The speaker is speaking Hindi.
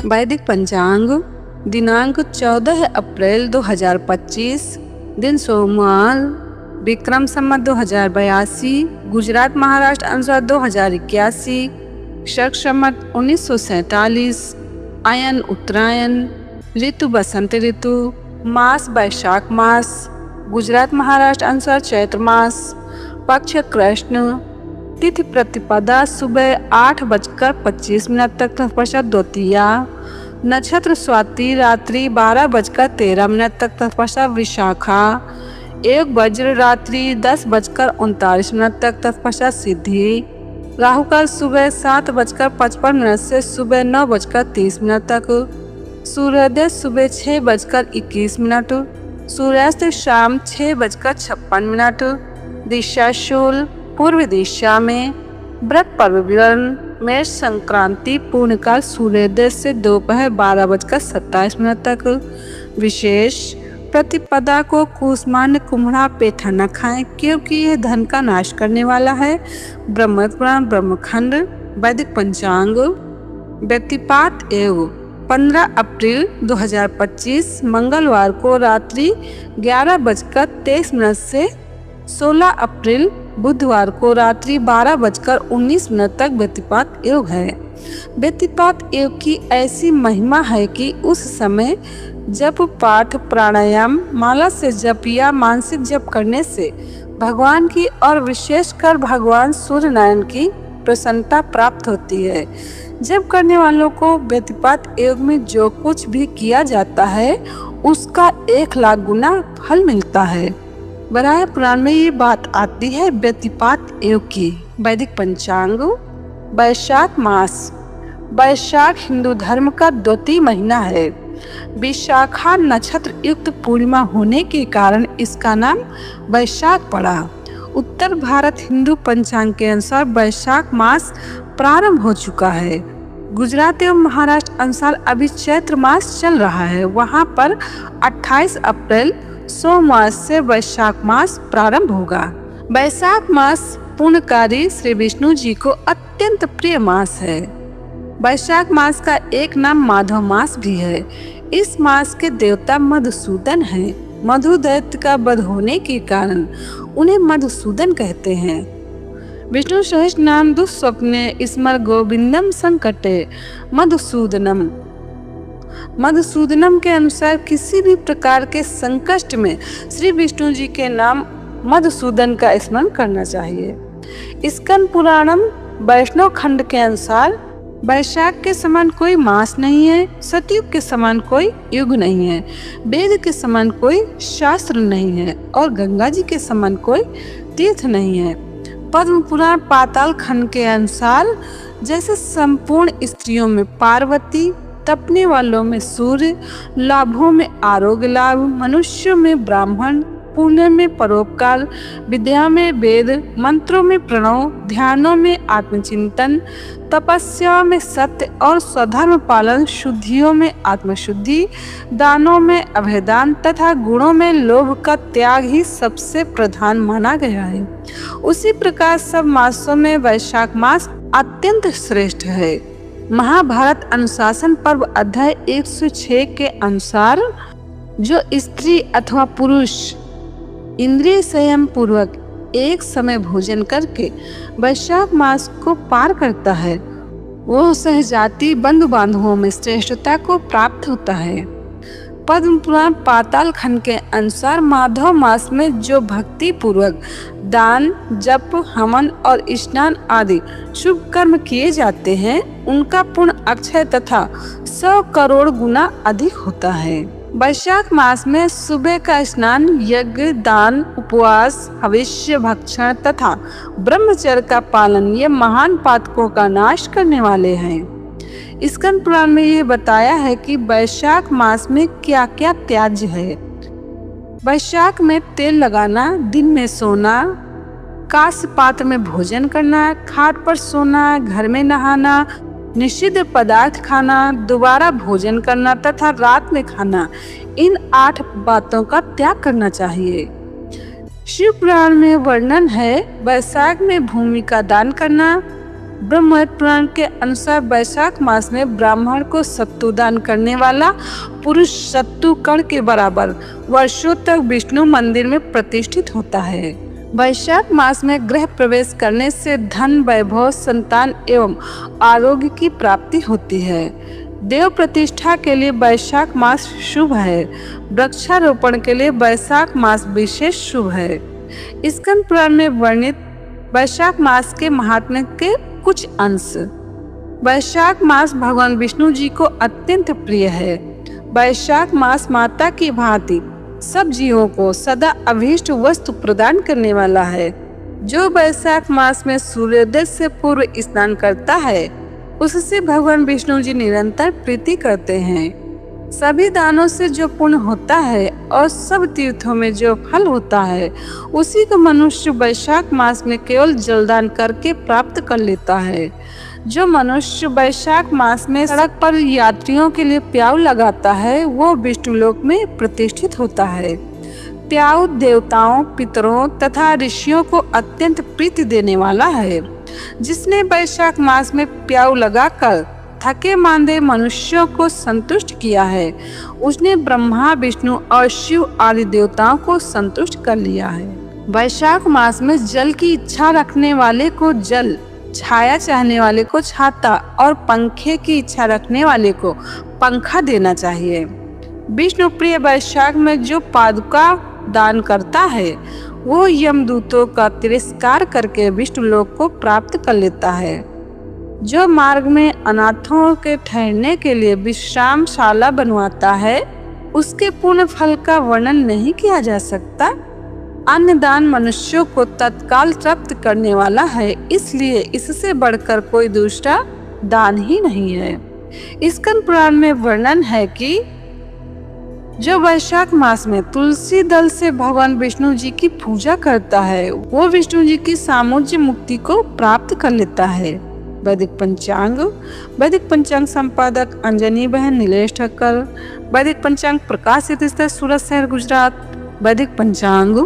वैदिक पंचांग दिनांक 14 अप्रैल 2025, दिन सोमवार, विक्रम संवत 2082, गुजरात महाराष्ट्र अनुसार 2081, शक संवत 1947, अयन उत्तरायण, ऋतु बसंत ऋतु, मास वैशाख मास, गुजरात महाराष्ट्र अनुसार चैत्र मास, पक्ष कृष्ण, तिथि प्रतिपदा सुबह 8:25 तक तत्पश्चात द्वितीया, नक्षत्र स्वाति रात्रि 12:13 तक तत्पश्चात विशाखा, एक वज्र रात्रि 10:39 तक तत्पश्चात सिद्धि, राहुकाल सुबह 7:55 से सुबह 9:30 तक, सूर्योदय सुबह 6:21, सूर्यास्त शाम 6:56, दिशा शूल पूर्व दिशा में, व्रत पर्व विवरण में संक्रांति पूर्णकाल सूर्योदय से दोपहर 12:27 तक, विशेष प्रतिपदा को कुष्मांड कुम्हड़ा पेठा न खाएं क्योंकि यह धन का नाश करने वाला है। ब्रह्म पुराण ब्रह्मखंड वैदिक पंचांग व्यक्तिपात एवं 15 अप्रैल 2025 मंगलवार को रात्रि 11:23 से 16 अप्रैल बुधवार को रात्रि 12:19 तक व्यतिपात योग है। व्यतिपात योग की ऐसी महिमा है कि उस समय जप पाठ प्राणायाम माला से जप या मानसिक जप करने से भगवान की और विशेषकर भगवान सूर्य नारायण की प्रसन्नता प्राप्त होती है। जप करने वालों को व्यतिपात योग में जो कुछ भी किया जाता है उसका 1 लाख गुना फल मिलता है। वराह पुराण में ये बात आती है व्यतिपात योग की। वैदिक पंचांग वैशाख मास, वैशाख हिंदू धर्म का द्वितीय महीना है। विशाखा नक्षत्र युक्त पूर्णिमा होने के कारण इसका नाम वैशाख पड़ा। उत्तर भारत हिंदू पंचांग के अनुसार वैशाख मास प्रारंभ हो चुका है। गुजरात एवं महाराष्ट्र अनुसार अभी चैत्र मास चल रहा है। वहाँ पर 28 अप्रैल सोमवार से वैशाख मास प्रारंभ होगा। वैशाख मास पूर्णकारी श्री विष्णु जी को अत्यंत प्रिय मास है। वैशाख मास का एक नाम माधव मास भी है। इस मास के देवता मधुसूदन हैं। मधु दैत्य का वध होने के कारण उन्हें मधुसूदन कहते हैं। विष्णु सहस्र नाम दुस्वप्ने स्मर गोविंदम संकटे मधुसूदनम। मधुसूदनम के अनुसार किसी भी प्रकार के संकट में श्री विष्णु जी के नाम मधुसूदन का स्मरण करना चाहिए। स्कंद पुराणम वैष्णव खंड के अनुसार वैशाख के समान कोई मास नहीं है, सतयुग के समान कोई युग नहीं है, वेद के समान कोई शास्त्र नहीं है और गंगा जी के समान कोई तीर्थ नहीं है। पद्म पुराण पाताल खंड के अनुसार जैसे संपूर्ण स्त्रियों में पार्वती, तपने वालों में सूर्य, लाभों में आरोग्य लाभ, मनुष्यों में ब्राह्मण, पुण्य में परोपकार, विद्या में वेद, मंत्रों में प्रणव, ध्यानों में आत्मचिंतन, तपस्या में सत्य और स्वधर्म पालन, शुद्धियों में आत्मशुद्धि, दानों में अभयदान तथा गुणों में लोभ का त्याग ही सबसे प्रधान माना गया है। उसी प्रकार सब मासों में वैशाख मास अत्यंत श्रेष्ठ है। महाभारत अनुशासन पर्व अध्याय 106 के अनुसार जो स्त्री अथवा पुरुष इंद्रिय संयम पूर्वक एक समय भोजन करके वैशाख मास को पार करता है वो सहजाति बंधु बांधवों में श्रेष्ठता को प्राप्त होता है। पद्म पुराण पाताल खंड के अनुसार माधव मास में जो भक्ति पूर्वक दान, जप, हवन और स्नान आदि शुभ कर्म किए जाते हैं उनका पुण्य अक्षय तथा 100 करोड़ गुना अधिक होता है। वैशाख मास में सुबह का स्नान, यज्ञ, दान, उपवास, हविष्य, भक्षण तथा ब्रह्मचर्य का पालन ये महान पातकों का नाश करने वाले हैं। स्कंद पुराण में ये बताया है कि वैशाख मास में क्या क्या त्याज्य है। वैशाख में तेल लगाना, दिन में सोना, कांस्य पात्र में भोजन करना, खाट पर सोना, घर में नहाना, निषिद्ध पदार्थ खाना, दोबारा भोजन करना तथा रात में खाना, इन 8 बातों का त्याग करना चाहिए। शिव पुराण में वर्णन है वैशाख में भूमि का दान करना, ब्रह्मवेद पुराण के अनुसार वैशाख मास में ब्राह्मण को सत्तु दान करने वाला पुरुष सत्तु कण के बराबर वर्षों तक विष्णु मंदिर में प्रतिष्ठित होता है। वैशाख मास में गृह प्रवेश करने से धन, वैभव, संतान एवं आरोग्य की प्राप्ति होती है। देव प्रतिष्ठा के लिए वैशाख मास शुभ है। वृक्षारोपण के लिए वैशाख मास विशेष शुभ है। स्कंद पुराण में वर्णित वैशाख मास के महात्म्य के कुछ अंश। वैशाख मास भगवान विष्णु जी को अत्यंत प्रिय है। वैशाख मास माता की भांति सब जीवों को सदा अभीष्ट वस्तु प्रदान करने वाला है। जो वैशाख मास में सूर्योदय से पूर्व स्नान करता है उससे भगवान विष्णु जी निरंतर प्रीति करते हैं। सभी दानों से जो पुण्य होता है और सब तीर्थों में जो फल होता है उसी को मनुष्य वैशाख मास में केवल जलदान करके प्राप्त कर लेता है। जो मनुष्य वैशाख मास में सड़क पर यात्रियों के लिए प्याऊ लगाता है वो विष्णुलोक में प्रतिष्ठित होता है। प्याऊ देवताओं, पितरों तथा ऋषियों को अत्यंत प्रीति देने वाला है। जिसने वैशाख मास में प्याऊ लगाकर थके मांदे मनुष्यों को संतुष्ट किया है उसने ब्रह्मा, विष्णु और शिव आदि देवताओं को संतुष्ट कर लिया है। वैशाख मास में जल की इच्छा रखने वाले को जल, छाया चाहने वाले को छाता और पंखे की इच्छा रखने वाले को पंखा देना चाहिए। विष्णु प्रिय वैशाख में जो पादुका दान करता है वो यमदूतों का तिरस्कार करके विष्णु लोक को प्राप्त कर लेता है। जो मार्ग में अनाथों के ठहरने के लिए विश्रामशाला बनवाता है उसके पूर्ण फल का वर्णन नहीं किया जा सकता। अन्य दान मनुष्यों को तत्काल तृप्त करने वाला है, इसलिए इससे बढ़कर कोई दूसरा दान ही नहीं है। स्कंद पुराण में वर्णन है कि जो वैशाख मास में तुलसी दल से भगवान विष्णु जी की पूजा करता है वो विष्णु जी की सामुज्य मुक्ति को प्राप्त कर लेता है। वैदिक पंचांग संपादक अंजनी बहन नीलेश ठक्कर। वैदिक पंचांग प्रकाशित सूरत शहर गुजरात। वैदिक पंचांग